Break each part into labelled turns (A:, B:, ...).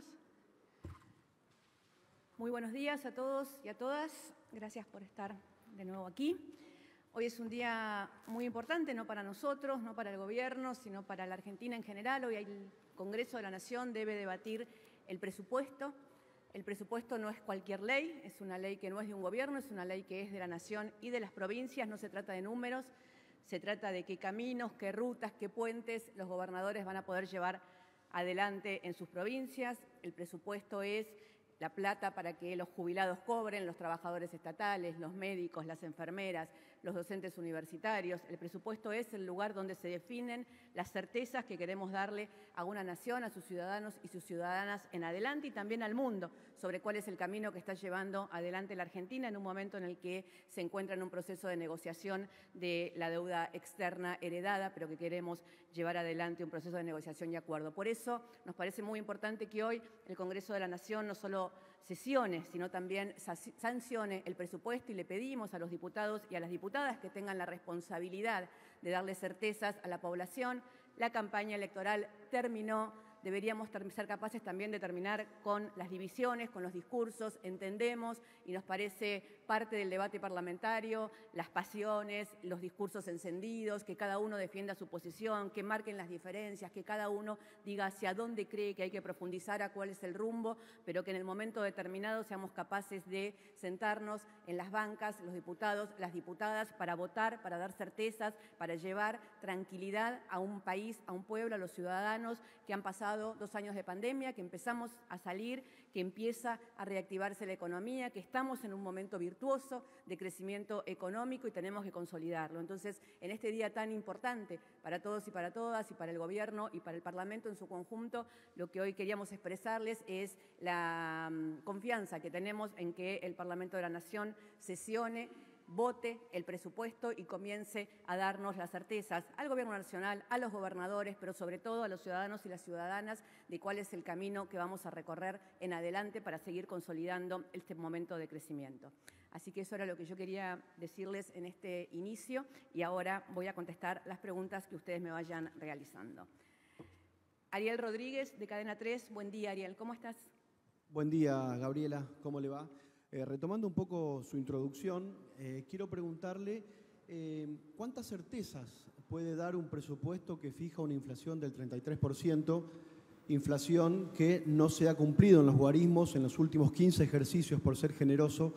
A: ¿Estamos? Muy buenos días a todos y a todas. Gracias por estar de nuevo aquí. Hoy es un día muy importante, no para nosotros, no para el gobierno, sino para la Argentina en general. Hoy el Congreso de la Nación debe debatir el presupuesto. El presupuesto no es cualquier ley, es una ley que no es de un gobierno, es una ley que es de la Nación y de las provincias. No se trata de números, se trata de qué caminos, qué rutas, qué puentes los gobernadores van a poder llevar adelante en sus provincias. El presupuesto es la plata para que los jubilados cobren, los trabajadores estatales, los médicos, las enfermeras, los docentes universitarios. El presupuesto es el lugar donde se definen las certezas que queremos darle a una nación, a sus ciudadanos y sus ciudadanas en adelante y también al mundo sobre cuál es el camino que está llevando adelante la Argentina en un momento en el que se encuentra en un proceso de negociación de la deuda externa heredada, pero que queremos llevar adelante un proceso de negociación y acuerdo. Por eso nos parece muy importante que hoy el Congreso de la Nación no solo sesione, sino también sancione el presupuesto y le pedimos a los diputados y a las diputadas que tengan la responsabilidad de darle certezas a la población. La campaña electoral terminó. Deberíamos ser capaces también de terminar con las divisiones, con los discursos. Entendemos y nos parece parte del debate parlamentario, las pasiones, los discursos encendidos, que cada uno defienda su posición, que marquen las diferencias, que cada uno diga hacia dónde cree que hay que profundizar, a cuál es el rumbo, pero que en el momento determinado seamos capaces de sentarnos en las bancas, los diputados, las diputadas, para votar, para dar certezas, para llevar tranquilidad a un país, a un pueblo, a los ciudadanos que han pasado 2 años de pandemia, que empezamos a salir, que empieza a reactivarse la economía, que estamos en un momento virtuoso de crecimiento económico y tenemos que consolidarlo. Entonces, en este día tan importante para todos y para todas, y para el Gobierno y para el Parlamento en su conjunto, lo que hoy queríamos expresarles es la confianza que tenemos en que el Parlamento de la Nación sesione, vote el presupuesto y comience a darnos las certezas al Gobierno Nacional, a los gobernadores, pero sobre todo a los ciudadanos y las ciudadanas de cuál es el camino que vamos a recorrer en adelante para seguir consolidando este momento de crecimiento. Así que eso era lo que yo quería decirles en este inicio y ahora voy a contestar las preguntas que ustedes me vayan realizando. Ariel Rodríguez, de Cadena 3. Buen día, Ariel. ¿Cómo estás?
B: Buen día, Gabriela. ¿Cómo le va? Retomando un poco su introducción, quiero preguntarle ¿cuántas certezas puede dar un presupuesto que fija una inflación del 33%, inflación que no se ha cumplido en los guarismos en los últimos 15 ejercicios, por ser generoso,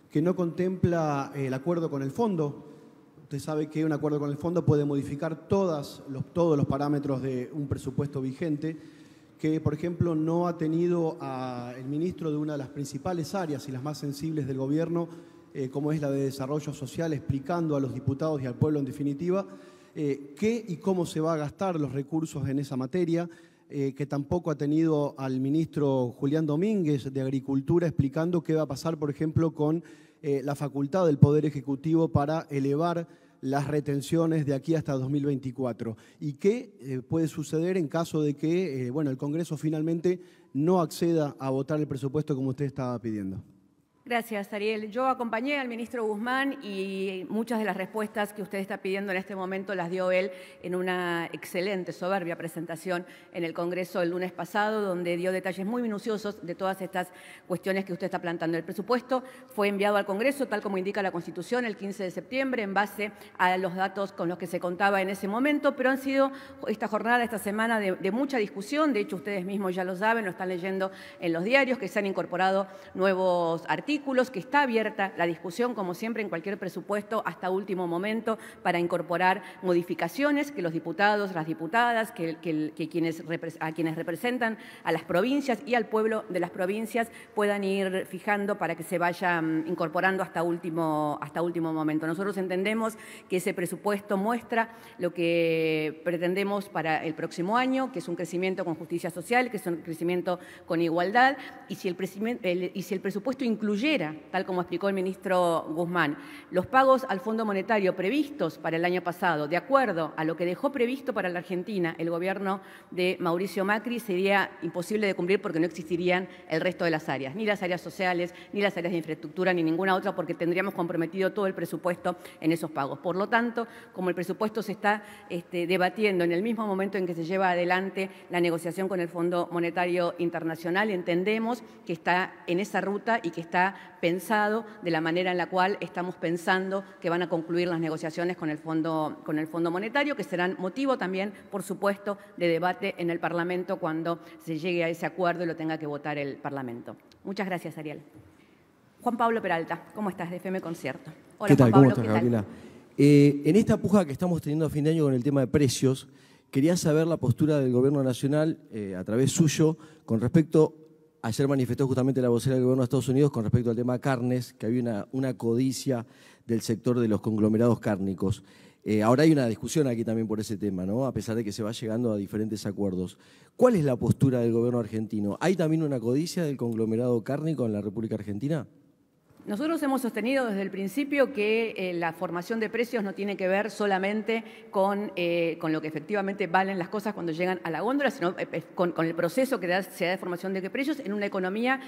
B: que no contempla el acuerdo con el fondo? Usted sabe que un acuerdo con el fondo puede modificar todos los parámetros de un presupuesto vigente, que, por ejemplo, no ha tenido al ministro de una de las principales áreas y las más sensibles del gobierno, como es la de desarrollo social, explicando a los diputados y al pueblo en definitiva qué y cómo se va a gastar los recursos en esa materia, que tampoco ha tenido al ministro Julián Domínguez de Agricultura explicando qué va a pasar, por ejemplo, con la facultad del Poder Ejecutivo para elevar las retenciones de aquí hasta 2024 y qué puede suceder en caso de que el Congreso finalmente no acceda a votar el presupuesto como usted estaba pidiendo.
A: Gracias, Ariel. Yo acompañé al ministro Guzmán y muchas de las respuestas que usted está pidiendo en este momento las dio él en una excelente, soberbia presentación en el Congreso el lunes pasado, donde dio detalles muy minuciosos de todas estas cuestiones que usted está planteando. El presupuesto fue enviado al Congreso, tal como indica la Constitución, el 15 de septiembre, en base a los datos con los que se contaba en ese momento, pero han sido esta jornada, esta semana, de mucha discusión. De hecho, ustedes mismos ya lo saben, lo están leyendo en los diarios, que se han incorporado nuevos artículos, que está abierta la discusión, como siempre en cualquier presupuesto, hasta último momento, para incorporar modificaciones que los diputados, las diputadas, a quienes representan a las provincias y al pueblo de las provincias puedan ir fijando para que se vaya incorporando hasta último momento. Nosotros entendemos que ese presupuesto muestra lo que pretendemos para el próximo año, que es un crecimiento con justicia social, que es un crecimiento con igualdad, y si el presupuesto incluye incluyera, tal como explicó el ministro Guzmán, los pagos al Fondo Monetario previstos para el año pasado, de acuerdo a lo que dejó previsto para la Argentina el gobierno de Mauricio Macri, sería imposible de cumplir porque no existirían el resto de las áreas, ni las áreas sociales, ni las áreas de infraestructura, ni ninguna otra, porque tendríamos comprometido todo el presupuesto en esos pagos. Por lo tanto, como el presupuesto se está debatiendo en el mismo momento en que se lleva adelante la negociación con el Fondo Monetario Internacional, entendemos que está en esa ruta y que está pensado de la manera en la cual estamos pensando que van a concluir las negociaciones con el Fondo Monetario, que serán motivo también, por supuesto, de debate en el Parlamento cuando se llegue a ese acuerdo y lo tenga que votar el Parlamento. Muchas gracias, Ariel. Juan Pablo Peralta, ¿cómo estás? De FM Concierto.
C: Hola, ¿qué tal? Juan Pablo, ¿cómo estás, Gabriela? En esta puja que estamos teniendo a fin de año con el tema de precios, quería saber la postura del Gobierno Nacional, a través suyo, con respecto, ayer manifestó justamente la vocera del Gobierno de Estados Unidos con respecto al tema carnes, que había una codicia del sector de los conglomerados cárnicos. Ahora hay una discusión aquí también por ese tema, ¿no? A pesar de que se va llegando a diferentes acuerdos. ¿Cuál es la postura del Gobierno argentino? ¿Hay también una codicia del conglomerado cárnico en la República Argentina?
A: Nosotros hemos sosterido desde el principio que la formación de precios no tiene que ver solamente con lo que efectivamente valen las cosas cuando llegan a la góndola, sino con el proceso que se da de formación de precios en una economía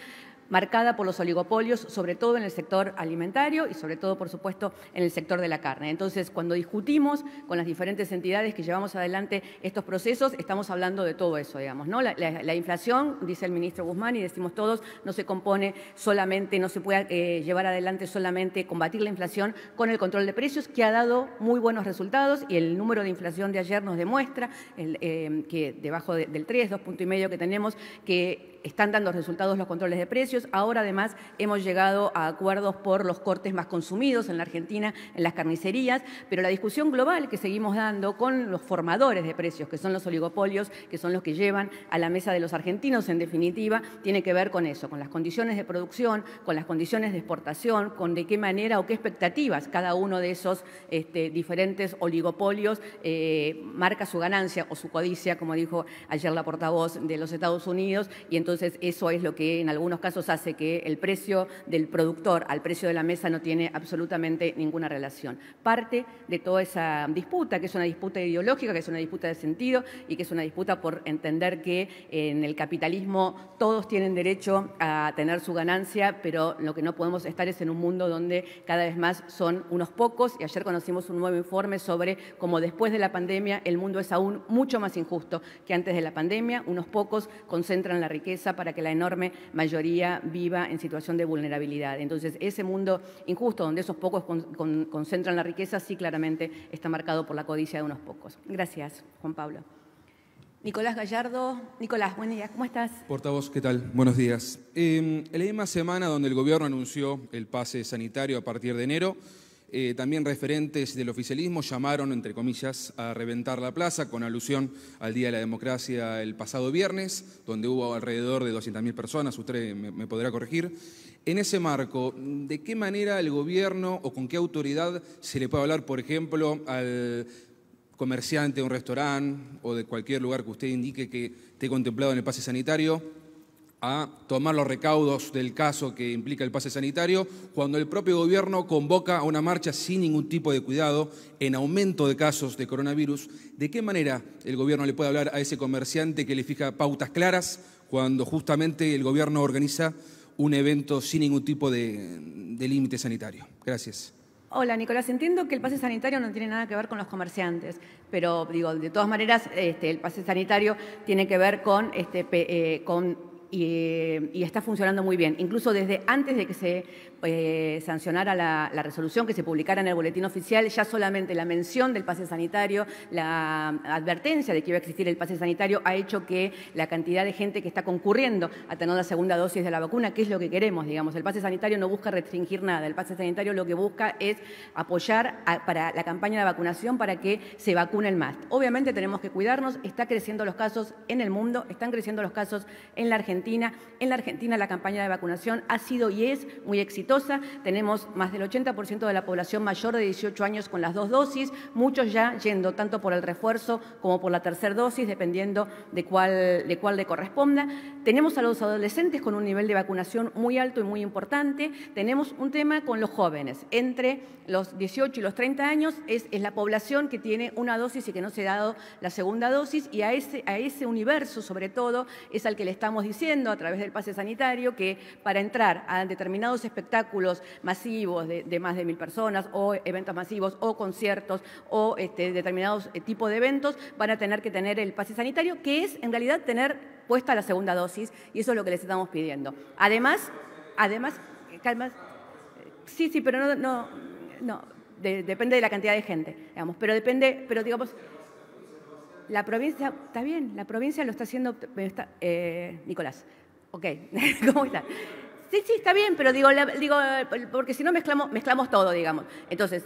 A: marcada por los oligopolios, sobre todo en el sector alimentario y sobre todo, por supuesto, en el sector de la carne. Entonces, cuando discutimos con las diferentes entidades que llevamos adelante estos procesos, estamos hablando de todo eso, digamos, ¿no? La inflación, dice el ministro Guzmán y decimos todos, no se compone solamente, no se puede llevar adelante solamente combatir la inflación con el control de precios, que ha dado muy buenos resultados y el número de inflación de ayer nos demuestra que debajo del 3, 2,5 que tenemos, que están dando resultados los controles de precios. Ahora, además, hemos llegado a acuerdos por los cortes más consumidos en la Argentina, en las carnicerías, pero la discusión global que seguimos dando con los formadores de precios, que son los oligopolios, que son los que llevan a la mesa de los argentinos, en definitiva, tiene que ver con eso, con las condiciones de producción, con las condiciones de exportación, con de qué manera o qué expectativas cada uno de esos diferentes oligopolios marca su ganancia o su codicia, como dijo ayer la portavoz de los Estados Unidos, y entonces eso es lo que en algunos casos hace que el precio del productor al precio de la mesa no tiene absolutamente ninguna relación. Parte de toda esa disputa, que es una disputa ideológica, que es una disputa de sentido y que es una disputa por entender que en el capitalismo todos tienen derecho a tener su ganancia, pero lo que no podemos estar es en un mundo donde cada vez más son unos pocos, y ayer conocimos un nuevo informe sobre cómo después de la pandemia el mundo es aún mucho más injusto que antes de la pandemia. Unos pocos concentran la riqueza para que la enorme mayoría viva en situación de vulnerabilidad. Entonces, ese mundo injusto donde esos pocos concentran la riqueza, sí claramente está marcado por la codicia de unos pocos. Gracias, Juan Pablo. Nicolás Gallardo. Nicolás, buen día, ¿cómo estás?
D: Portavoz, ¿qué tal? Buenos días. En la misma semana donde el gobierno anunció el pase sanitario a partir de enero, también referentes del oficialismo llamaron, entre comillas, a reventar la plaza con alusión al Día de la Democracia el pasado viernes, donde hubo alrededor de 200.000 personas, usted me podrá corregir. En ese marco, ¿de qué manera el gobierno o con qué autoridad se le puede hablar, por ejemplo, al comerciante de un restaurante o de cualquier lugar que usted indique que esté contemplado en el pase sanitario, a tomar los recaudos del caso que implica el pase sanitario, cuando el propio gobierno convoca a una marcha sin ningún tipo de cuidado en aumento de casos de coronavirus? ¿De qué manera el gobierno le puede hablar a ese comerciante que le fija pautas claras cuando justamente el gobierno organiza un evento sin ningún tipo de límite sanitario? Gracias.
A: Hola, Nicolás. Entiendo que el pase sanitario no tiene nada que ver con los comerciantes, pero digo, de todas maneras, el pase sanitario tiene que ver con y está funcionando muy bien. Incluso desde antes de que se sancionara la resolución, que se publicara en el boletín oficial, ya solamente la mención del pase sanitario, la advertencia de que iba a existir el pase sanitario, ha hecho que la cantidad de gente que está concurriendo a tener la segunda dosis de la vacuna, que es lo que queremos, digamos. El pase sanitario no busca restringir nada. El pase sanitario lo que busca es apoyar para la campaña de vacunación para que se vacunen más. Obviamente tenemos que cuidarnos. Está creciendo los casos en el mundo, están creciendo los casos en la Argentina. Argentina. En la Argentina la campaña de vacunación ha sido y es muy exitosa. Tenemos más del 80% de la población mayor de 18 años con las 2 dosis, muchos ya yendo tanto por el refuerzo como por la tercera dosis, dependiendo de cuál le corresponda. Tenemos a los adolescentes con un nivel de vacunación muy alto y muy importante. Tenemos un tema con los jóvenes. Entre los 18 y los 30 años es la población que tiene una dosis y que no se ha dado la segunda dosis, y a ese universo, sobre todo, es al que le estamos diciendo a través del pase sanitario que para entrar a determinados espectáculos masivos de más de 1000 personas o eventos masivos o conciertos o determinados tipos de eventos van a tener que tener el pase sanitario, que es en realidad tener puesta la segunda dosis, y eso es lo que les estamos pidiendo. Además, calma, sí, pero no, depende de la cantidad de gente, digamos, pero digamos, la provincia, está bien, la provincia lo está haciendo, Nicolás, ok, ¿cómo está? Sí, está bien, pero digo porque si no mezclamos todo, digamos. Entonces,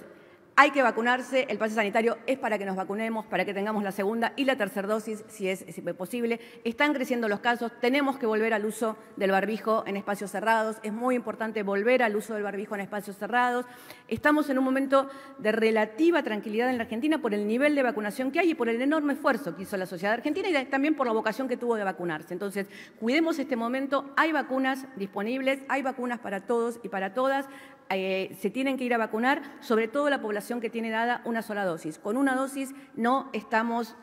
A: hay que vacunarse, el pase sanitario es para que nos vacunemos, para que tengamos la segunda y la tercera dosis, si es posible. Están creciendo los casos, tenemos que volver al uso del barbijo en espacios cerrados, es muy importante volver al uso del barbijo en espacios cerrados. Estamos en un momento de relativa tranquilidad en la Argentina por el nivel de vacunación que hay y por el enorme esfuerzo que hizo la sociedad argentina y también por la vocación que tuvo de vacunarse. Entonces, cuidemos este momento, hay vacunas disponibles, hay vacunas para todos y para todas. Se tienen que ir a vacunar, sobre todo la población que tiene dada una sola dosis. Con una dosis no estamos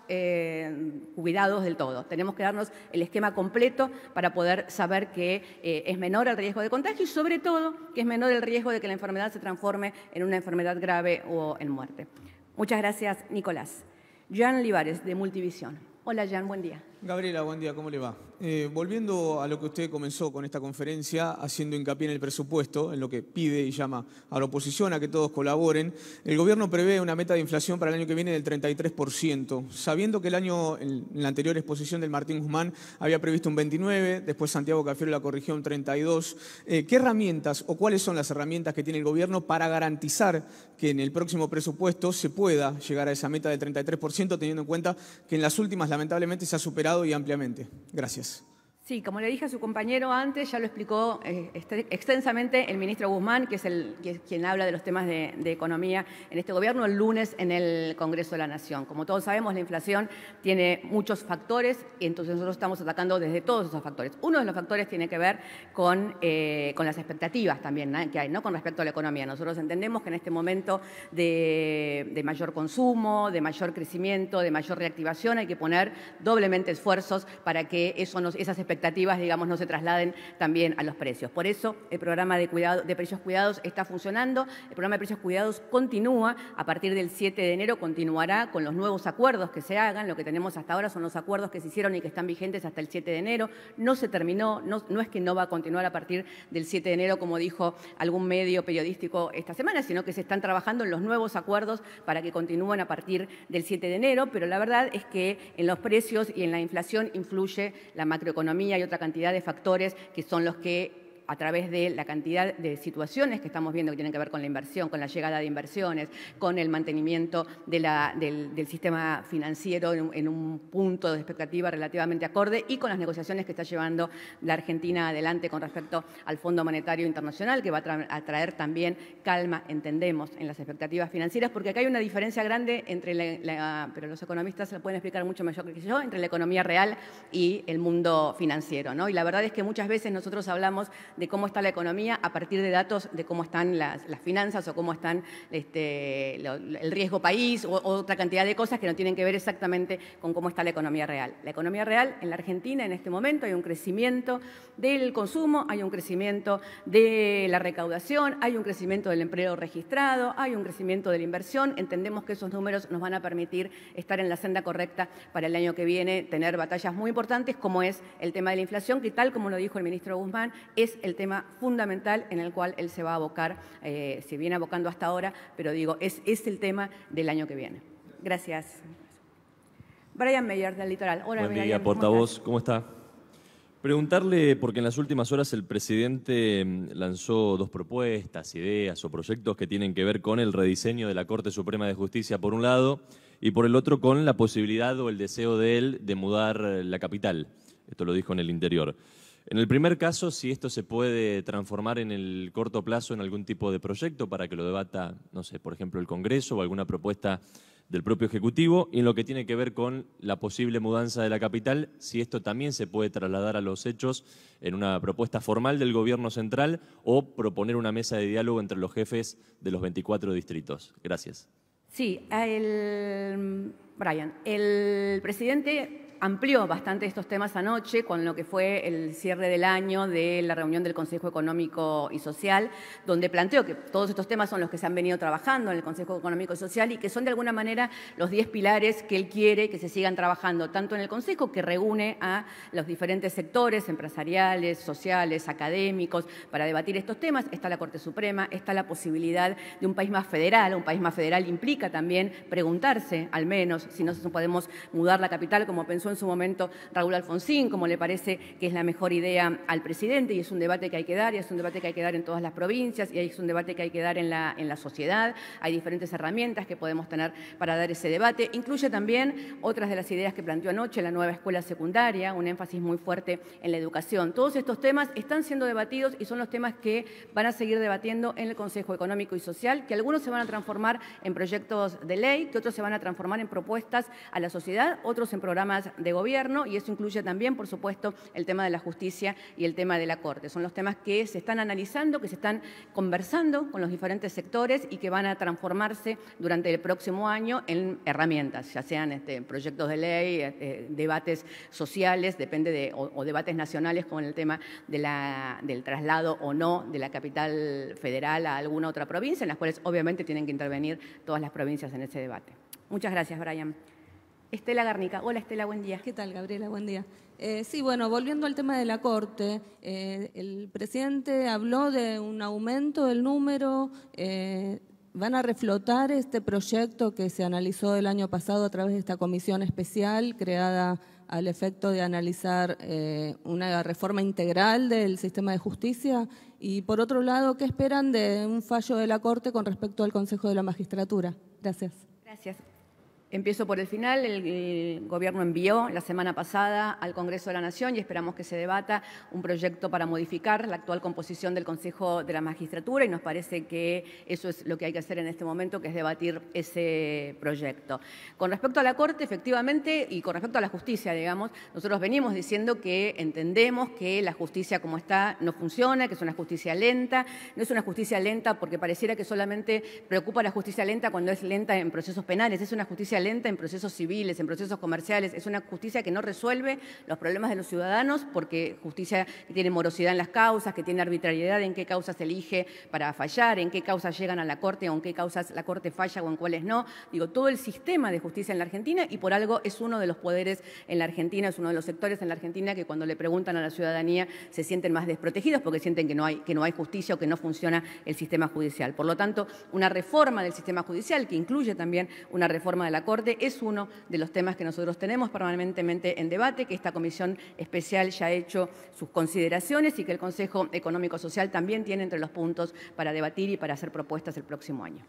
A: cuidados del todo. Tenemos que darnos el esquema completo para poder saber que es menor el riesgo de contagio y, sobre todo, que es menor el riesgo de que la enfermedad se transforme en una enfermedad grave o en muerte. Muchas gracias, Nicolás. Jan Livares, de Multivisión. Hola, Jan, buen día.
E: Gabriela, buen día, ¿cómo le va? Volviendo a lo que usted comenzó con esta conferencia, haciendo hincapié en el presupuesto, en lo que pide y llama a la oposición a que todos colaboren, el gobierno prevé una meta de inflación para el año que viene del 33%, sabiendo que en la anterior exposición del Martín Guzmán había previsto un 29%, después Santiago Cafiero la corrigió un 32%. ¿Qué herramientas o cuáles son las herramientas que tiene el gobierno para garantizar que en el próximo presupuesto se pueda llegar a esa meta del 33%, teniendo en cuenta que en las últimas lamentablemente se ha superado y ampliamente? Gracias.
A: Sí, como le dije a su compañero antes, ya lo explicó extensamente el ministro Guzmán, que es quien habla de los temas de economía en este gobierno, el lunes en el Congreso de la Nación. Como todos sabemos, la inflación tiene muchos factores y entonces nosotros estamos atacando desde todos esos factores. Uno de los factores tiene que ver con las expectativas también que hay, ¿no? Con respecto a la economía. Nosotros entendemos que en este momento de mayor consumo, de mayor crecimiento, de mayor reactivación, hay que poner doblemente esfuerzos para que esas expectativas, digamos, no se trasladen también a los precios. Por eso el programa de precios cuidados está funcionando. El programa de precios cuidados continúa. A partir del 7 de enero continuará con los nuevos acuerdos que se hagan. Lo que tenemos hasta ahora son los acuerdos que se hicieron y que están vigentes hasta el 7 de enero. No se terminó, no es que no va a continuar a partir del 7 de enero, como dijo algún medio periodístico esta semana, sino que se están trabajando en los nuevos acuerdos para que continúen a partir del 7 de enero. Pero la verdad es que en los precios y en la inflación influye la macroeconomía y otra cantidad de factores que son los que, a través de la cantidad de situaciones que estamos viendo que tienen que ver con la inversión, con la llegada de inversiones, con el mantenimiento del sistema financiero en un punto de expectativa relativamente acorde y con las negociaciones que está llevando la Argentina adelante con respecto al Fondo Monetario Internacional, que va a traer también calma, entendemos, en las expectativas financieras, porque acá hay una diferencia grande entre pero los economistas se lo pueden explicar mucho mejor que yo, entre la economía real y el mundo financiero, ¿no? Y la verdad es que muchas veces nosotros hablamos de cómo está la economía a partir de datos de cómo están las finanzas o cómo están el riesgo país o otra cantidad de cosas que no tienen que ver exactamente con cómo está la economía real. La economía real en la Argentina en este momento hay un crecimiento del consumo, hay un crecimiento de la recaudación, hay un crecimiento del empleo registrado, hay un crecimiento de la inversión. Entendemos que esos números nos van a permitir estar en la senda correcta para el año que viene, tener batallas muy importantes como es el tema de la inflación, que tal como lo dijo el ministro Guzmán, es el tema fundamental en el cual él se va a abocar, se viene abocando hasta ahora, pero digo, es el tema del año que viene. Gracias. Brian Meyer, del Litoral. Hola,
F: buen día,
A: Brian,
F: portavoz. ¿Cómo está? Preguntarle, porque en las últimas horas el presidente lanzó dos propuestas, ideas o proyectos que tienen que ver con el rediseño de la Corte Suprema de Justicia, por un lado, y por el otro con la posibilidad o el deseo de él de mudar la capital. Esto lo dijo en el Interior. En el primer caso, si esto se puede transformar en el corto plazo en algún tipo de proyecto para que lo debata, no sé, por ejemplo, el Congreso o alguna propuesta del propio Ejecutivo, y en lo que tiene que ver con la posible mudanza de la capital, si esto también se puede trasladar a los hechos en una propuesta formal del Gobierno central o proponer una mesa de diálogo entre los jefes de los 24 distritos. Gracias.
A: Sí, Brian, el presidente amplió bastante estos temas anoche con lo que fue el cierre del año de la reunión del Consejo Económico y Social, donde planteó que todos estos temas son los que se han venido trabajando en el Consejo Económico y Social y que son de alguna manera los 10 pilares que él quiere que se sigan trabajando, tanto en el Consejo, que reúne a los diferentes sectores empresariales, sociales, académicos, para debatir estos temas. Está la Corte Suprema, está la posibilidad de un país más federal. Un país más federal implica también preguntarse, al menos, si no podemos mudar la capital, como pensó en su momento Raúl Alfonsín, como le parece que es la mejor idea al presidente, y es un debate que hay que dar, y es un debate que hay que dar en todas las provincias, y es un debate que hay que dar en la sociedad. Hay diferentes herramientas que podemos tener para dar ese debate. Incluye también otras de las ideas que planteó anoche, la nueva escuela secundaria, un énfasis muy fuerte en la educación. Todos estos temas están siendo debatidos y son los temas que van a seguir debatiendo en el Consejo Económico y Social, que algunos se van a transformar en proyectos de ley, que otros se van a transformar en propuestas a la sociedad, otros en programas de gobierno, y eso incluye también, por supuesto, el tema de la justicia y el tema de la Corte. Son los temas que se están analizando, que se están conversando con los diferentes sectores y que van a transformarse durante el próximo año en herramientas, ya sean proyectos de ley, debates sociales, depende o debates nacionales, como en el tema del traslado o no de la capital federal a alguna otra provincia, en las cuales obviamente tienen que intervenir todas las provincias en ese debate. Muchas gracias, Brian. Estela Garnica. Hola, Estela, buen día.
G: ¿Qué tal, Gabriela? Buen día. Sí, bueno, volviendo al tema de la Corte, el presidente habló de un aumento del número. ¿Van a reflotar este proyecto que se analizó el año pasado a través de esta comisión especial creada al efecto de analizar una reforma integral del sistema de justicia? Y por otro lado, ¿qué esperan de un fallo de la Corte con respecto al Consejo de la Magistratura? Gracias.
A: Gracias. Empiezo por el final. El Gobierno envió la semana pasada al Congreso de la Nación, y esperamos que se debata, un proyecto para modificar la actual composición del Consejo de la Magistratura, y nos parece que eso es lo que hay que hacer en este momento, que es debatir ese proyecto. Con respecto a la Corte, efectivamente, y con respecto a la justicia, digamos, nosotros venimos diciendo que entendemos que la justicia como está no funciona, que es una justicia lenta. No es una justicia lenta porque pareciera que solamente preocupa la justicia lenta cuando es lenta en procesos penales. Es una justicia lenta en procesos civiles, en procesos comerciales. Es una justicia que no resuelve los problemas de los ciudadanos, porque justicia que tiene morosidad en las causas, que tiene arbitrariedad en qué causas elige para fallar, en qué causas llegan a la Corte o en qué causas la Corte falla o en cuáles no. Digo, todo el sistema de justicia en la Argentina, y por algo es uno de los poderes en la Argentina, es uno de los sectores en la Argentina que cuando le preguntan a la ciudadanía se sienten más desprotegidos porque sienten que no hay justicia o que no funciona el sistema judicial. Por lo tanto, una reforma del sistema judicial, que incluye también una reforma de la Corte, es uno de los temas que nosotros tenemos permanentemente en debate, que esta comisión especial ya ha hecho sus consideraciones y que el Consejo Económico Social también tiene entre los puntos para debatir y para hacer propuestas el próximo año.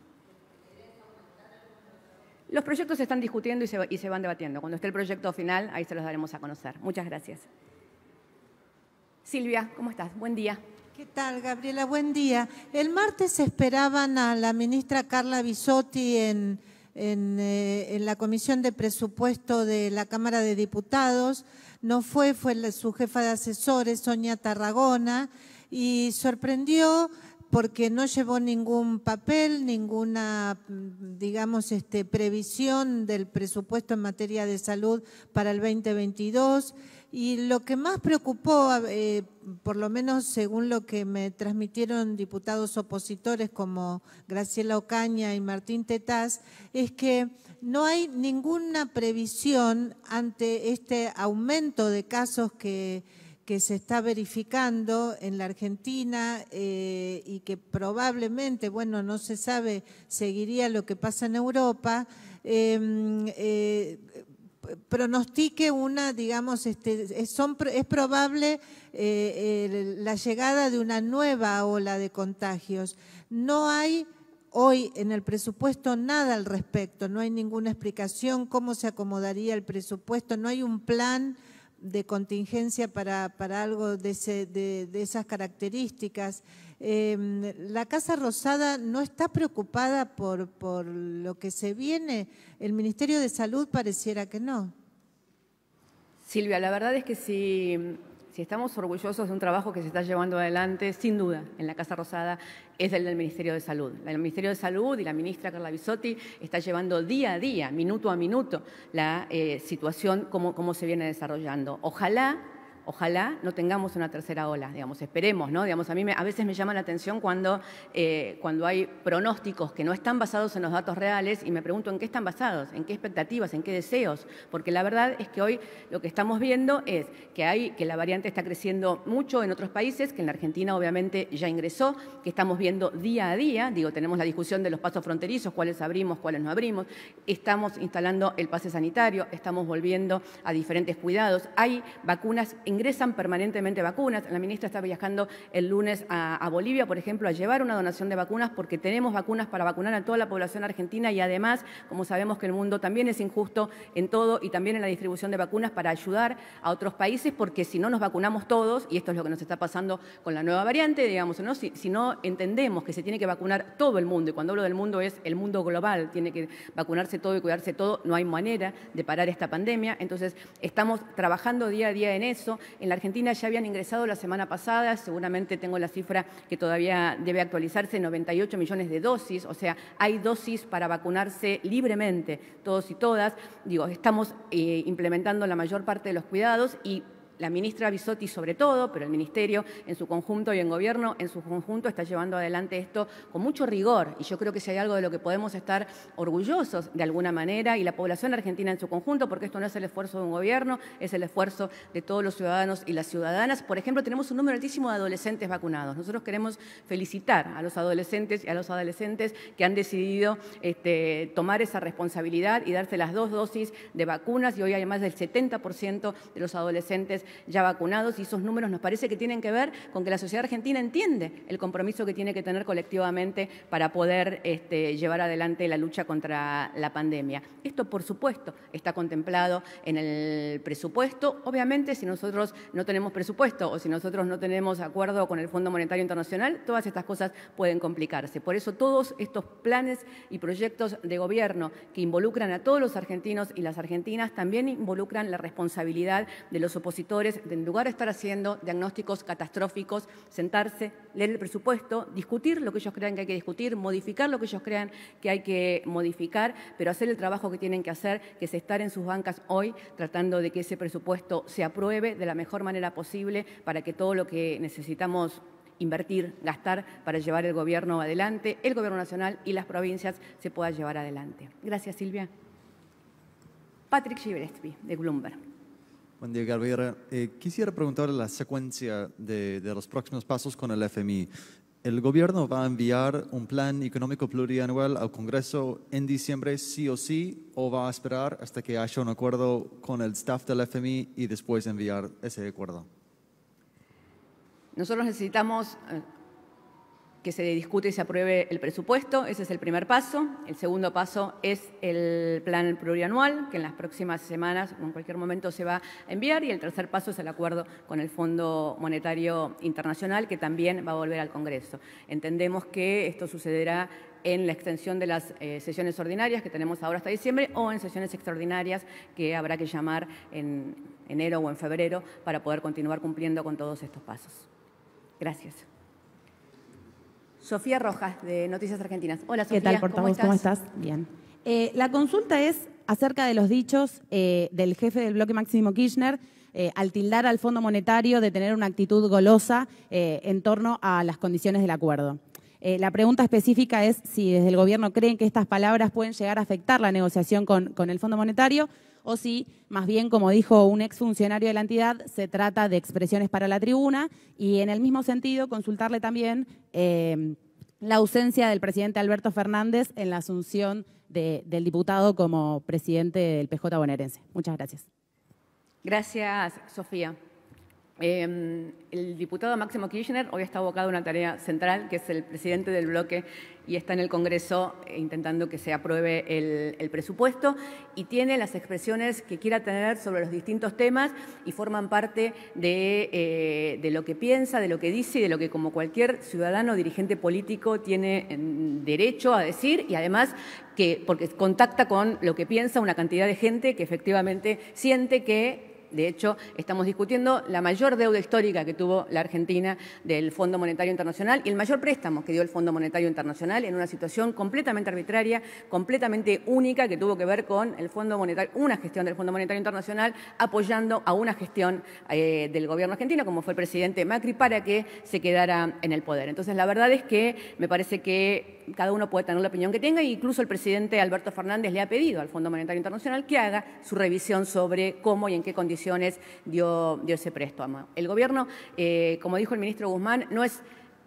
A: Los proyectos se están discutiendo y se van debatiendo. Cuando esté el proyecto final, ahí se los daremos a conocer. Muchas gracias. Silvia, ¿cómo estás? Buen día.
H: ¿Qué tal, Gabriela? Buen día. El martes esperaban a la ministra Carla Bisotti en la Comisión de Presupuesto de la Cámara de Diputados. No fue su jefa de asesores, Sonia Tarragona, y sorprendió porque no llevó ningún papel, ninguna, digamos, previsión del presupuesto en materia de salud para el 2022. Y lo que más preocupó, por lo menos según lo que me transmitieron diputados opositores como Graciela Ocaña y Martín Tetaz, es que no hay ninguna previsión ante este aumento de casos que se está verificando en la Argentina y que probablemente, bueno, no se sabe, seguiría lo que pasa en Europa, pronostique una, digamos, es probable la llegada de una nueva ola de contagios. No hay hoy en el presupuesto nada al respecto, no hay ninguna explicación cómo se acomodaría el presupuesto, no hay un plan de contingencia para algo de esas características. ¿La Casa Rosada no está preocupada por lo que se viene? El Ministerio de Salud pareciera que no.
A: Silvia, la verdad es que si estamos orgullosos de un trabajo que se está llevando adelante, sin duda, en la Casa Rosada, es el del Ministerio de Salud. El Ministerio de Salud y la ministra Carla Bisotti está llevando día a día, minuto a minuto, la situación, cómo se viene desarrollando. Ojalá no tengamos una tercera ola, digamos, esperemos, ¿no? Digamos, a mí a veces me llama la atención cuando hay pronósticos que no están basados en los datos reales y me pregunto en qué están basados, en qué expectativas, en qué deseos, porque la verdad es que hoy lo que estamos viendo es que la variante está creciendo mucho en otros países, que en la Argentina obviamente ya ingresó, que estamos viendo día a día, tenemos la discusión de los pasos fronterizos, cuáles abrimos, cuáles no abrimos, estamos instalando el pase sanitario, estamos volviendo a diferentes cuidados, hay vacunas, ingresan permanentemente vacunas. La ministra está viajando el lunes a Bolivia, por ejemplo, a llevar una donación de vacunas porque tenemos vacunas para vacunar a toda la población argentina y además, como sabemos que el mundo también es injusto en todo y también en la distribución de vacunas para ayudar a otros países porque si no nos vacunamos todos, y esto es lo que nos está pasando con la nueva variante, digamos, ¿no? Si no entendemos que se tiene que vacunar todo el mundo, y cuando hablo del mundo es el mundo global, tiene que vacunarse todo y cuidarse todo, no hay manera de parar esta pandemia, entonces estamos trabajando día a día en eso. En la Argentina ya habían ingresado la semana pasada, seguramente tengo la cifra que todavía debe actualizarse, 98 millones de dosis, o sea, hay dosis para vacunarse libremente, todos y todas. Estamos implementando la mayor parte de los cuidados y la ministra Bisotti sobre todo, pero el Ministerio en su conjunto y el Gobierno en su conjunto está llevando adelante esto con mucho rigor y yo creo que si hay algo de lo que podemos estar orgullosos de alguna manera y la población argentina en su conjunto, porque esto no es el esfuerzo de un gobierno, es el esfuerzo de todos los ciudadanos y las ciudadanas. Por ejemplo, tenemos un número altísimo de adolescentes vacunados. Nosotros queremos felicitar a los adolescentes y a los adolescentes que han decidido tomar esa responsabilidad y darse las 2 dosis de vacunas y hoy hay más del 70% de los adolescentes ya vacunados y esos números nos parece que tienen que ver con que la sociedad argentina entiende el compromiso que tiene que tener colectivamente para poder llevar adelante la lucha contra la pandemia. Esto, por supuesto, está contemplado en el presupuesto. Obviamente, si nosotros no tenemos presupuesto o si nosotros no tenemos acuerdo con el Fondo Monetario Internacional, todas estas cosas pueden complicarse. Por eso, todos estos planes y proyectos de gobierno que involucran a todos los argentinos y las argentinas también involucran la responsabilidad de los opositores en lugar de estar haciendo diagnósticos catastróficos, sentarse, leer el presupuesto, discutir lo que ellos crean que hay que discutir, modificar lo que ellos crean que hay que modificar, pero hacer el trabajo que tienen que hacer, que es estar en sus bancas hoy tratando de que ese presupuesto se apruebe de la mejor manera posible para que todo lo que necesitamos invertir, gastar para llevar el gobierno adelante, el gobierno nacional y las provincias se pueda llevar adelante. Gracias, Silvia. Patrick Gillespie, de Bloomberg.
I: Buen día, Gabriela. Quisiera preguntarle la secuencia de los próximos pasos con el FMI. ¿El gobierno va a enviar un plan económico plurianual al Congreso en diciembre sí o sí o va a esperar hasta que haya un acuerdo con el staff del FMI y después enviar ese acuerdo?
A: Nosotros necesitamos que se discute y se apruebe el presupuesto, ese es el primer paso. El segundo paso es el plan plurianual, que en las próximas semanas o en cualquier momento se va a enviar, y el tercer paso es el acuerdo con el Fondo Monetario Internacional, que también va a volver al Congreso. Entendemos que esto sucederá en la extensión de las sesiones ordinarias que tenemos ahora hasta diciembre o en sesiones extraordinarias que habrá que llamar en enero o en febrero para poder continuar cumpliendo con todos estos pasos. Gracias. Sofía Rojas, de Noticias Argentinas. Hola, Sofía.
J: ¿Qué tal, portavoz? ¿Cómo estás? Bien. La consulta es acerca de los dichos del jefe del bloque Máximo Kirchner al tildar al Fondo Monetario de tener una actitud golosa en torno a las condiciones del acuerdo. La pregunta específica es si desde el gobierno creen que estas palabras pueden llegar a afectar la negociación con el Fondo Monetario o si, más bien, como dijo un exfuncionario de la entidad, se trata de expresiones para la tribuna y, en el mismo sentido, consultarle también la ausencia del presidente Alberto Fernández en la asunción del diputado como presidente del PJ bonaerense. Muchas gracias.
A: Gracias, Sofía. El diputado Máximo Kirchner hoy está abocado a una tarea central, que es el presidente del bloque, y está en el Congreso intentando que se apruebe el presupuesto, y tiene las expresiones que quiera tener sobre los distintos temas y forman parte de lo que piensa, de lo que dice y de lo que como cualquier ciudadano dirigente político tiene derecho a decir, y además porque contacta con lo que piensa una cantidad de gente que efectivamente siente que, de hecho, estamos discutiendo la mayor deuda histórica que tuvo la Argentina del Fondo Monetario Internacional y el mayor préstamo que dio el Fondo Monetario Internacional en una situación completamente arbitraria, completamente única, que tuvo que ver con el Fondo Monetario, una gestión del Fondo Monetario Internacional apoyando a una gestión del gobierno argentino, como fue el presidente Macri, para que se quedara en el poder. Entonces, la verdad es que me parece que cada uno puede tener la opinión que tenga, e incluso el presidente Alberto Fernández le ha pedido al Fondo Monetario Internacional que haga su revisión sobre cómo y en qué condiciones dio ese préstamo. El gobierno, como dijo el ministro Guzmán,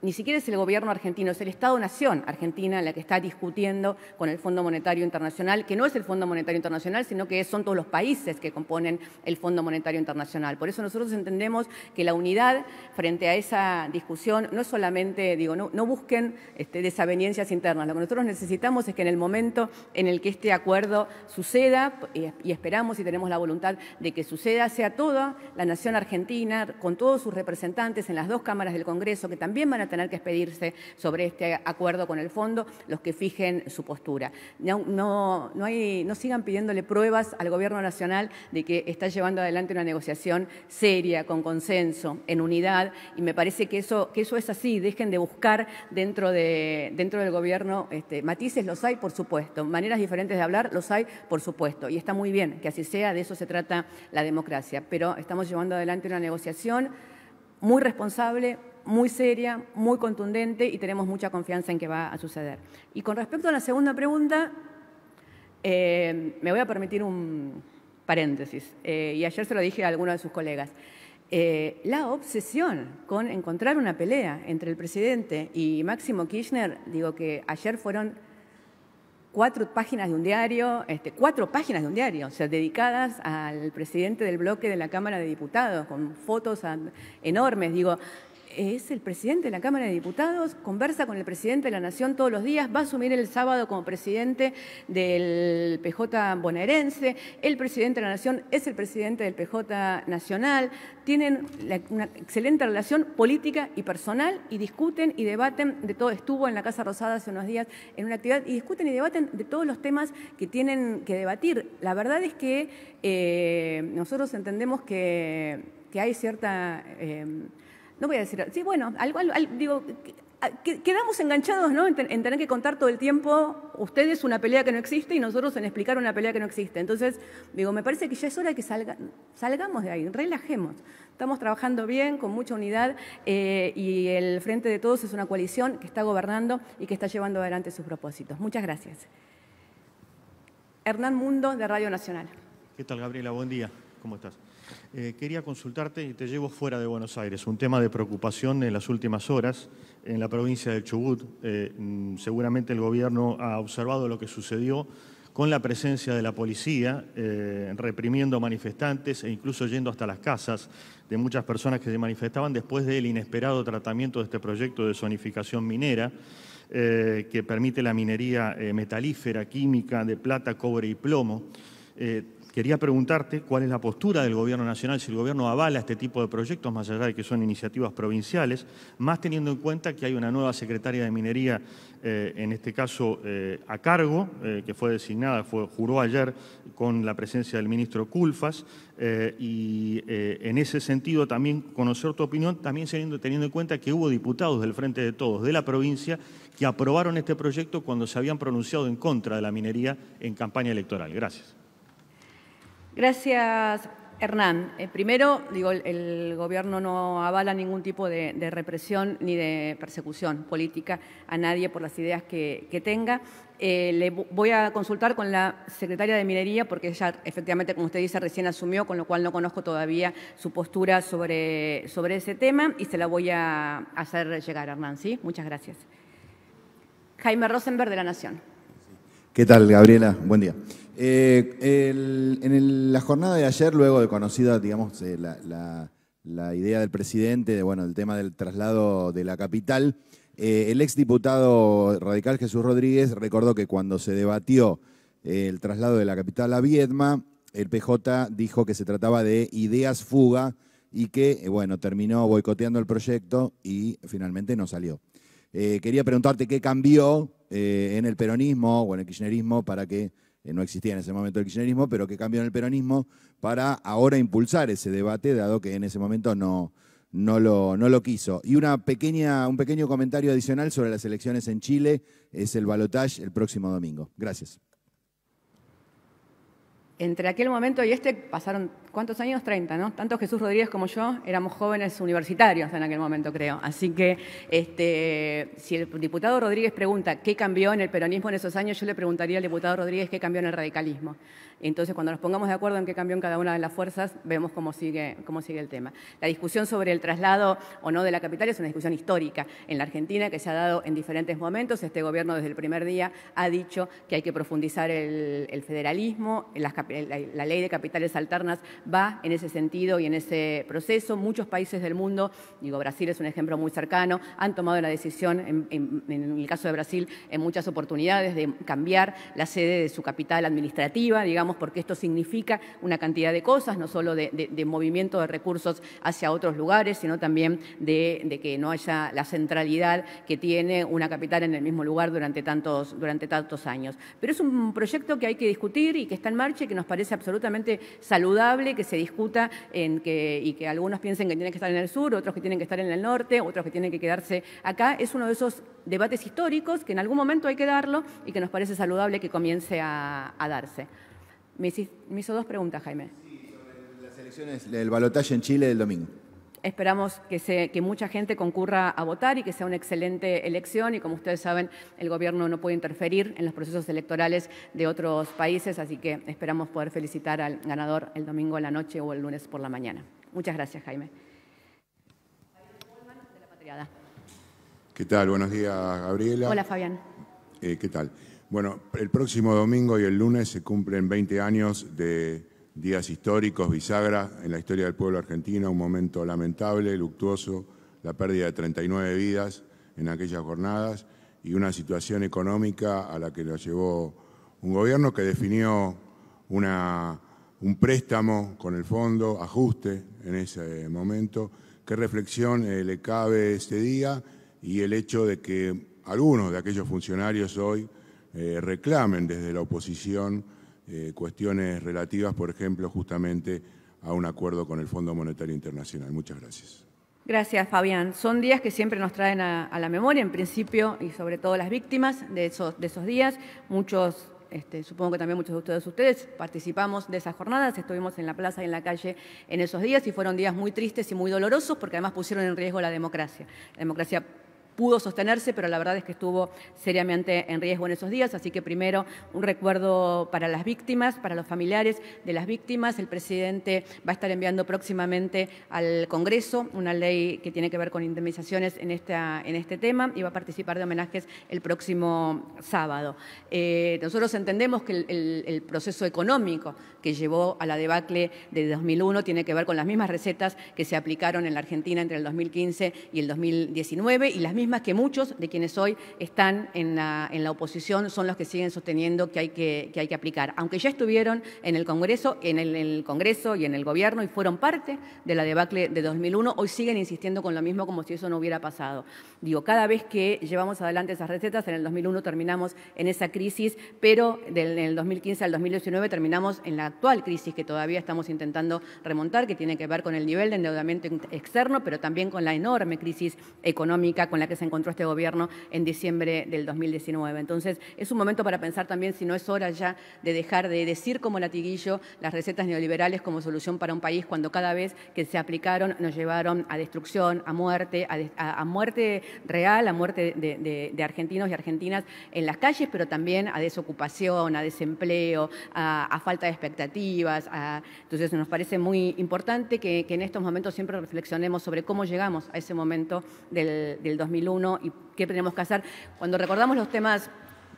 A: ni siquiera es el gobierno argentino, es el Estado-Nación Argentina la que está discutiendo con el Fondo Monetario Internacional, que no es el Fondo Monetario Internacional, sino que son todos los países que componen el Fondo Monetario Internacional. Por eso nosotros entendemos que la unidad frente a esa discusión no es solamente, no busquen desavenencias internas. Lo que nosotros necesitamos es que en el momento en el que este acuerdo suceda, y esperamos y tenemos la voluntad de que suceda, sea toda la nación argentina, con todos sus representantes en las dos cámaras del Congreso, que también van a tener que expedirse sobre este acuerdo con el fondo, los que fijen su postura. No sigan pidiéndole pruebas al Gobierno Nacional de que está llevando adelante una negociación seria, con consenso, en unidad, y me parece que eso es así. Dejen de buscar dentro del Gobierno matices, los hay, por supuesto, maneras diferentes de hablar, los hay, por supuesto, y está muy bien que así sea, de eso se trata la democracia, pero estamos llevando adelante una negociación muy responsable, muy seria, muy contundente, y tenemos mucha confianza en que va a suceder. Y con respecto a la segunda pregunta, me voy a permitir un paréntesis, y ayer se lo dije a alguno de sus colegas. La obsesión con encontrar una pelea entre el presidente y Máximo Kirchner, digo que ayer fueron 4 páginas de un diario, o sea, dedicadas al presidente del bloque de la Cámara de Diputados, con fotos enormes. Digo, es el presidente de la Cámara de Diputados, conversa con el presidente de la Nación todos los días, va a asumir el sábado como presidente del PJ bonaerense, el presidente de la Nación es el presidente del PJ nacional, tienen una excelente relación política y personal, y discuten y debaten de todo. Estuvo en la Casa Rosada hace unos días en una actividad, y discuten y debaten de todos los temas que tienen que debatir. La verdad es que nosotros entendemos que hay cierta... no voy a decir, sí, bueno, quedamos enganchados, ¿no?, en tener que contar todo el tiempo ustedes una pelea que no existe y nosotros en explicar una pelea que no existe. Entonces, me parece que ya es hora de que salgamos de ahí, relajemos. Estamos trabajando bien, con mucha unidad, y el Frente de Todos es una coalición que está gobernando y que está llevando adelante sus propósitos. Muchas gracias. Hernán Mundo, de Radio Nacional.
K: ¿Qué tal, Gabriela? Buen día. ¿Cómo estás? Quería consultarte, y te llevo fuera de Buenos Aires, un tema de preocupación en las últimas horas en la provincia del Chubut. Seguramente el gobierno ha observado lo que sucedió con la presencia de la policía, reprimiendo manifestantes e incluso yendo hasta las casas de muchas personas que se manifestaban después del inesperado tratamiento de este proyecto de zonificación minera, que permite la minería metalífera, química, de plata, cobre y plomo. Quería preguntarte cuál es la postura del Gobierno Nacional, si el Gobierno avala este tipo de proyectos, más allá de que son iniciativas provinciales, más teniendo en cuenta que hay una nueva secretaria de Minería, en este caso a cargo, que fue designada, juró ayer con la presencia del ministro Culfas, y en ese sentido también conocer tu opinión, también teniendo en cuenta que hubo diputados del Frente de Todos de la provincia que aprobaron este proyecto cuando se habían pronunciado en contra de la minería en campaña electoral. Gracias.
A: Gracias, Hernán. Primero, el Gobierno no avala ningún tipo de represión ni de persecución política a nadie por las ideas que tenga. Le voy a consultar con la secretaria de Minería, porque ella, efectivamente, como usted dice, recién asumió, con lo cual no conozco todavía su postura sobre ese tema, y se la voy a hacer llegar, Hernán, ¿sí? Muchas gracias. Jaime Rosenberg, de La Nación.
L: ¿Qué tal, Gabriela? Buen día. La jornada de ayer, luego de conocida, digamos, la idea del presidente, del tema del traslado de la capital. El exdiputado radical Jesús Rodríguez recordó que cuando se debatió el traslado de la capital a Viedma, el PJ dijo que se trataba de ideas fuga y que, terminó boicoteando el proyecto y finalmente no salió. Quería preguntarte qué cambió en el peronismo o en el kirchnerismo para que, no existía en ese momento el kirchnerismo, pero qué cambió en el peronismo para ahora impulsar ese debate, dado que en ese momento no lo quiso. Y un pequeño comentario adicional sobre las elecciones en Chile, es el balotaje el próximo domingo. Gracias.
A: Entre aquel momento y este pasaron, ¿cuántos años? 30, ¿no? Tanto Jesús Rodríguez como yo éramos jóvenes universitarios en aquel momento, creo. Así que si el diputado Rodríguez pregunta qué cambió en el peronismo en esos años, yo le preguntaría al diputado Rodríguez qué cambió en el radicalismo. Entonces, cuando nos pongamos de acuerdo en qué cambió en cada una de las fuerzas, vemos cómo sigue el tema. La discusión sobre el traslado o no de la capital es una discusión histórica en la Argentina que se ha dado en diferentes momentos. Este gobierno desde el primer día ha dicho que hay que profundizar el federalismo, la ley de capitales alternas va en ese sentido y en ese proceso. Muchos países del mundo, Brasil es un ejemplo muy cercano, han tomado la decisión, en el caso de Brasil, en muchas oportunidades de cambiar la sede de su capital administrativa, digamos, porque esto significa una cantidad de cosas, no solo de movimiento de recursos hacia otros lugares, sino también de que no haya la centralidad que tiene una capital en el mismo lugar durante tantos años. Pero es un proyecto que hay que discutir y que está en marcha y que nos parece absolutamente saludable que se discuta y que algunos piensen que tienen que estar en el sur, otros que tienen que estar en el norte, otros que tienen que quedarse acá. Es uno de esos debates históricos que en algún momento hay que darlo y que nos parece saludable que comience a darse. Me hizo dos preguntas, Jaime.
L: Sí, sobre las elecciones, el balotaje en Chile del domingo.
A: Esperamos que mucha gente concurra a votar y que sea una excelente elección y, como ustedes saben, el gobierno no puede interferir en los procesos electorales de otros países, así que esperamos poder felicitar al ganador el domingo a la noche o el lunes por la mañana. Muchas gracias, Jaime.
M: ¿Qué tal? Buenos días, Gabriela.
A: Hola, Fabián.
M: ¿Qué tal? Bueno, el próximo domingo y el lunes se cumplen 20 años de días históricos, bisagra en la historia del pueblo argentino, un momento lamentable, luctuoso, la pérdida de 39 vidas en aquellas jornadas y una situación económica a la que lo llevó un gobierno que definió un préstamo con el fondo, ajuste en ese momento. ¿Qué reflexión le cabe este día y el hecho de que algunos de aquellos funcionarios hoy reclamen desde la oposición cuestiones relativas, por ejemplo, justamente a un acuerdo con el Fondo Monetario Internacional? Muchas gracias.
A: Gracias, Fabián. Son días que siempre nos traen a la memoria, en principio, y sobre todo las víctimas de esos días. Muchos, supongo que también muchos de ustedes participamos de esas jornadas, estuvimos en la plaza y en la calle en esos días y fueron días muy tristes y muy dolorosos porque además pusieron en riesgo la democracia. La democracia pudo sostenerse, pero la verdad es que estuvo seriamente en riesgo en esos días. Así que primero un recuerdo para las víctimas, para los familiares de las víctimas. El presidente va a estar enviando próximamente al Congreso una ley que tiene que ver con indemnizaciones en este tema y va a participar de homenajes el próximo sábado. Nosotros entendemos que el proceso económico que llevó a la debacle de 2001 tiene que ver con las mismas recetas que se aplicaron en la Argentina entre el 2015 y el 2019 y las mismas que muchos de quienes hoy están en la oposición son los que siguen sosteniendo que hay que aplicar. Aunque ya estuvieron en el Congreso y en el Gobierno y fueron parte de la debacle de 2001, hoy siguen insistiendo con lo mismo como si eso no hubiera pasado. Digo, cada vez que llevamos adelante esas recetas, en el 2001 terminamos en esa crisis, pero del 2015 al 2019 terminamos en la actual crisis que todavía estamos intentando remontar, que tiene que ver con el nivel de endeudamiento externo, pero también con la enorme crisis económica con la que se encontró este gobierno en diciembre del 2019. Entonces, es un momento para pensar también si no es hora ya de dejar de decir como latiguillo las recetas neoliberales como solución para un país cuando cada vez que se aplicaron nos llevaron a destrucción, a muerte real, a muerte de argentinos y argentinas en las calles, pero también a desocupación, a desempleo, a falta de expectativas. Entonces, nos parece muy importante que en estos momentos siempre reflexionemos sobre cómo llegamos a ese momento del 2001 y qué tenemos que hacer. Cuando recordamos los temas,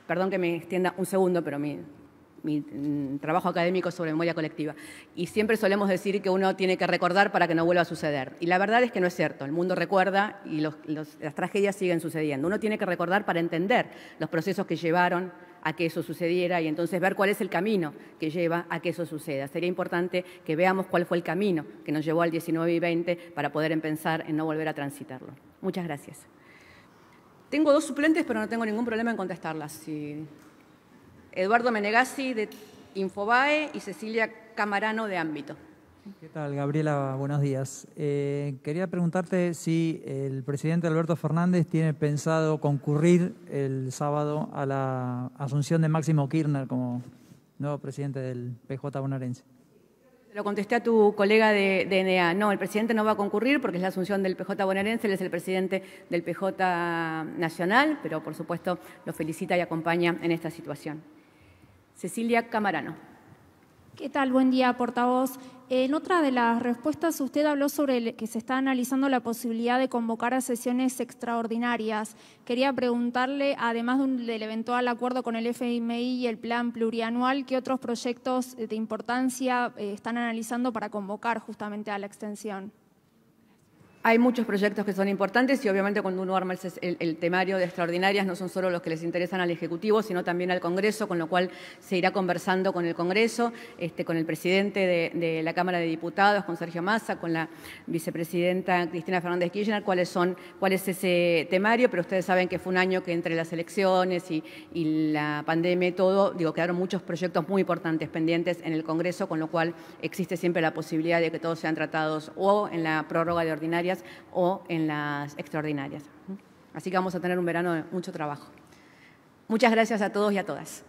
A: perdón que me extienda un segundo, pero me trabajo académico sobre memoria colectiva. Y siempre solemos decir que uno tiene que recordar para que no vuelva a suceder. Y la verdad es que no es cierto. El mundo recuerda y las tragedias siguen sucediendo. Uno tiene que recordar para entender los procesos que llevaron a que eso sucediera y entonces ver cuál es el camino que lleva a que eso suceda. Sería importante que veamos cuál fue el camino que nos llevó al 19 y 20 para poder pensar en no volver a transitarlo. Muchas gracias. Tengo 2 suplentes, pero no tengo ningún problema en contestarlas. Sí. Eduardo Menegazzi, de Infobae, y Cecilia Camarano, de Ámbito.
N: ¿Qué tal, Gabriela? Buenos días. Quería preguntarte si el presidente Alberto Fernández tiene pensado concurrir el sábado a la asunción de Máximo Kirchner como nuevo presidente del PJ bonaerense.
A: Lo contesté a tu colega de DNA. No, el presidente no va a concurrir porque es la asunción del PJ bonaerense, él es el presidente del PJ nacional, pero por supuesto lo felicita y acompaña en esta situación. Cecilia Camarano.
O: ¿Qué tal? Buen día, portavoz. En otra de las respuestas usted habló sobre que se está analizando la posibilidad de convocar a sesiones extraordinarias. Quería preguntarle, además del eventual acuerdo con el FMI y el plan plurianual, ¿qué otros proyectos de importancia están analizando para convocar justamente a la extensión?
A: Hay muchos proyectos que son importantes y obviamente cuando uno arma el temario de extraordinarias no son solo los que les interesan al Ejecutivo, sino también al Congreso, con lo cuál se irá conversando con el Congreso, con el presidente de la Cámara de Diputados, con Sergio Massa, con la vicepresidenta Cristina Fernández Kirchner, cuál es ese temario, pero ustedes saben que fue un año que entre las elecciones y la pandemia y todo, quedaron muchos proyectos muy importantes pendientes en el Congreso, con lo cual existe siempre la posibilidad de que todos sean tratados o en la prórroga de ordinarias o en las extraordinarias. Así que vamos a tener un verano de mucho trabajo. Muchas gracias a todos y a todas.